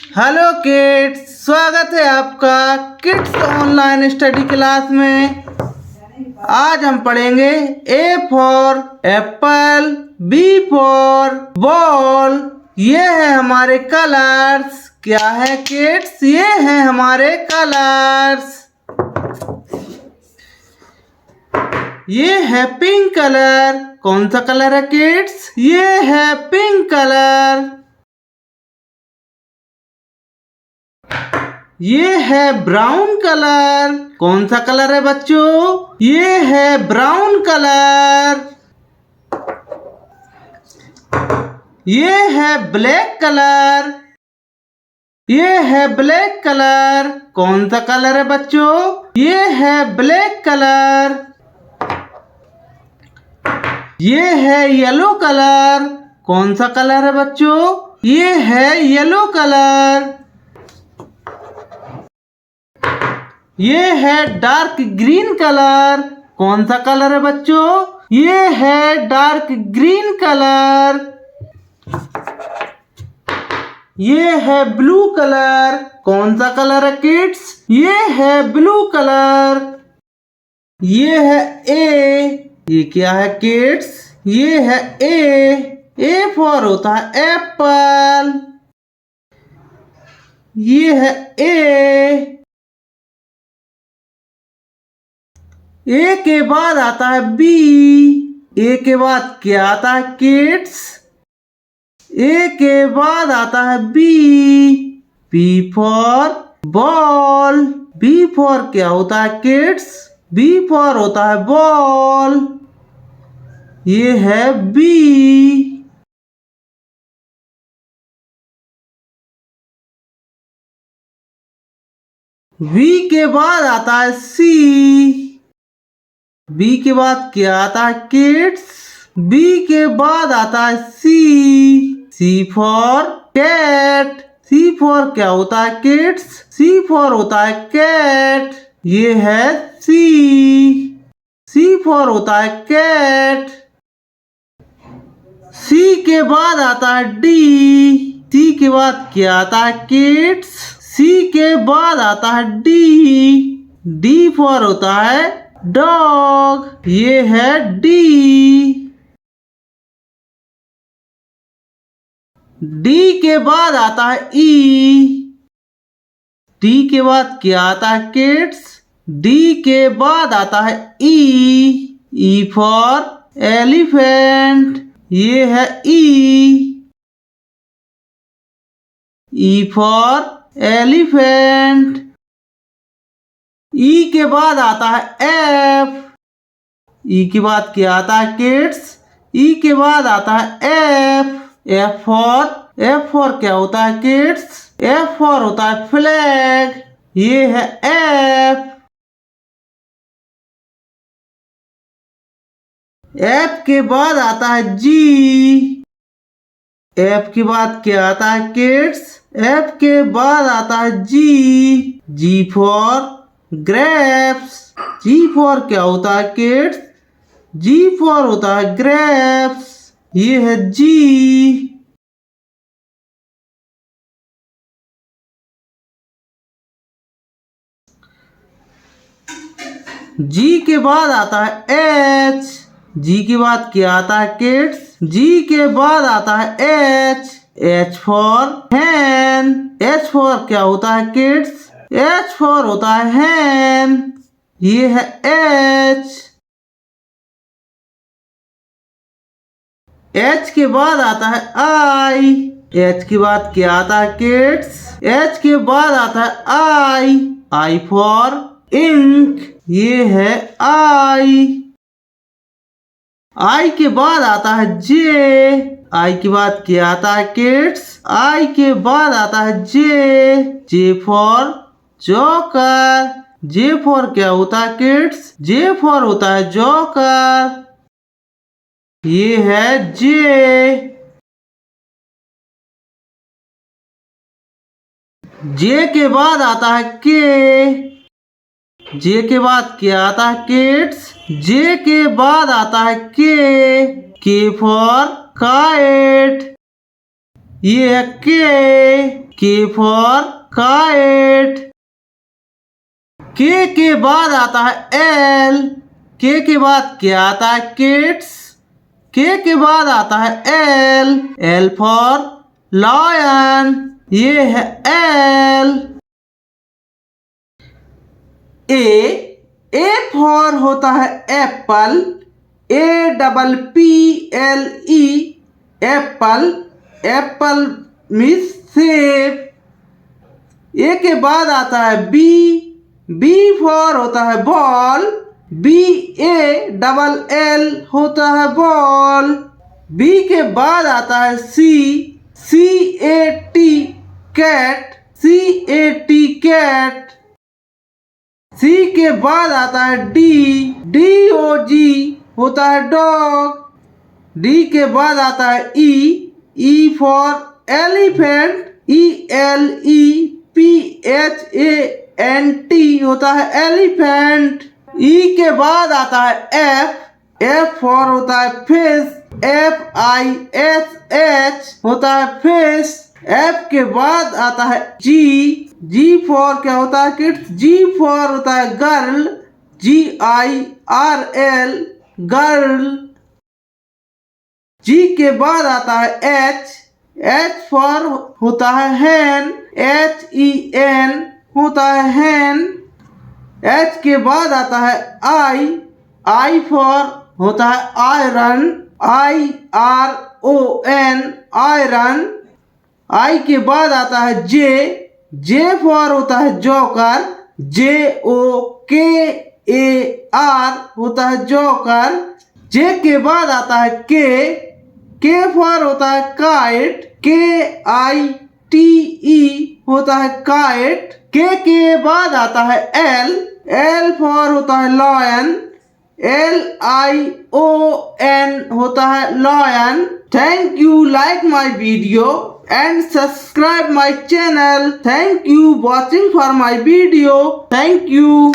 Hello kids, स्वागत है आपका किड्स ऑनलाइन स्टडी क्लास में। आज हम पढ़ेंगे A for apple, B for ball. ये है हमारे कलर्स। क्या है किड्स? ये है हमारे कलर्स। ये है पिंक कलर। कौन सा कलर है किड्स? ये है पिंक कलर। ये है ब्राउन कलर। कौन सा कलर है बच्चों? ये है ब्राउन कलर। ये है ब्लैक कलर। ये है ब्लैक कलर। कौन सा कलर है बच्चों? ये है ब्लैक कलर। ये है येलो कलर। कौन सा कलर है बच्चों? ये है येलो कलर। ये है डार्क ग्रीन कलर। कौन सा कलर है बच्चों? ये है डार्क ग्रीन कलर। ये है ब्लू कलर। कौन सा कलर है किड्स? ये है ब्लू कलर। ये है ए। ये क्या है किड्स? ये है ए फॉर होता है एप्पल। ये है ए के बाद आता है बी। ए के बाद क्या आता है किड्स? ए के बाद आता है B. B for ball. B for क्या होता है किड्स? बी फॉर होता है बॉल। ये है बी। वी के बाद आता है सी। बी के बाद क्या आता है किड्स? बी के बाद आता है सी। सी फॉर कैट। सी फॉर क्या होता है किड्स? सी फॉर होता है कैट। ये है सी। सी फॉर होता है कैट। सी के बाद आता है डी। सी के बाद क्या आता है किड्स? सी के बाद आता है डी। डी फॉर होता है डॉग। ये है डी। डी के बाद आता है ई। डी के बाद क्या आता है किड्स? डी के बाद आता है ई। E for elephant. ये है ई। E for elephant. ई के बाद आता है एफ। ई के बाद क्या आता है किड्स? ई के बाद आता है एफ। एफ फॉर क्या होता है किड्स? एफ फॉर होता है फ्लैग। ये है एफ। एफ के बाद आता है जी। एफ के बाद क्या आता है किड्स? एफ के बाद आता है जी। जी फॉर ग्रेप्स। जी फॉर क्या होता है किड्स? जी फॉर होता है ग्रेप्स। ये है जी। जी के बाद आता है एच। जी के बाद क्या आता है किड्स? जी के बाद आता है H. H for hen. H for क्या होता है किड्स? एच फॉर होता है हैन। ये है एच। एच के बाद आता है आई। एच के बाद क्या आता है किड्स? एच के बाद आता है आई। I for ink. ये है आई। आई के बाद आता है जे। आई के बाद क्या आता है किड्स? आई के बाद आता है J. J for joker. J for क्या होता है किड्स? जे फॉर होता है जोकर। ये है जे। जे के बाद आता है के। जे के बाद क्या आता है किड्स? जे के बाद आता है के फॉर काइट। ये है K for kite. K के बाद आता है L. K के बाद क्या आता है kids? K के बाद आता है L. L for lion. ये है L. A for होता है Apple. APPLE Apple. Apple means सेब. ए के बाद आता है B. B for होता है बॉल. BALL होता है बॉल. B के बाद आता है C. CAT cat. CAT cat. C के बाद आता है D. DOG होता है डॉग. D के बाद आता है E. E for elephant. ELEPHANT होता है एलिफेंट. E के बाद आता है F. F for होता है फिश. FISH होता है फिश. F के बाद आता है G. G for क्या होता है किड्स? G for होता है गर्ल. GIRL girl. G के बाद आता है H. H for होता है hen. HEN होता है hen. H के बाद आता है I. I for होता है आयरन. IRON iron. I के बाद आता है J. J for होता है जोकर. JOKAR होता है जोकर. J के बाद आता है K. K for होता है काइट. KITE होता है काइट. K के बाद आता है L. L for होता है लॉयन. LION होता है lion. Thank you, like my video and subscribe my channel. Thank you watching for my video. Thank you.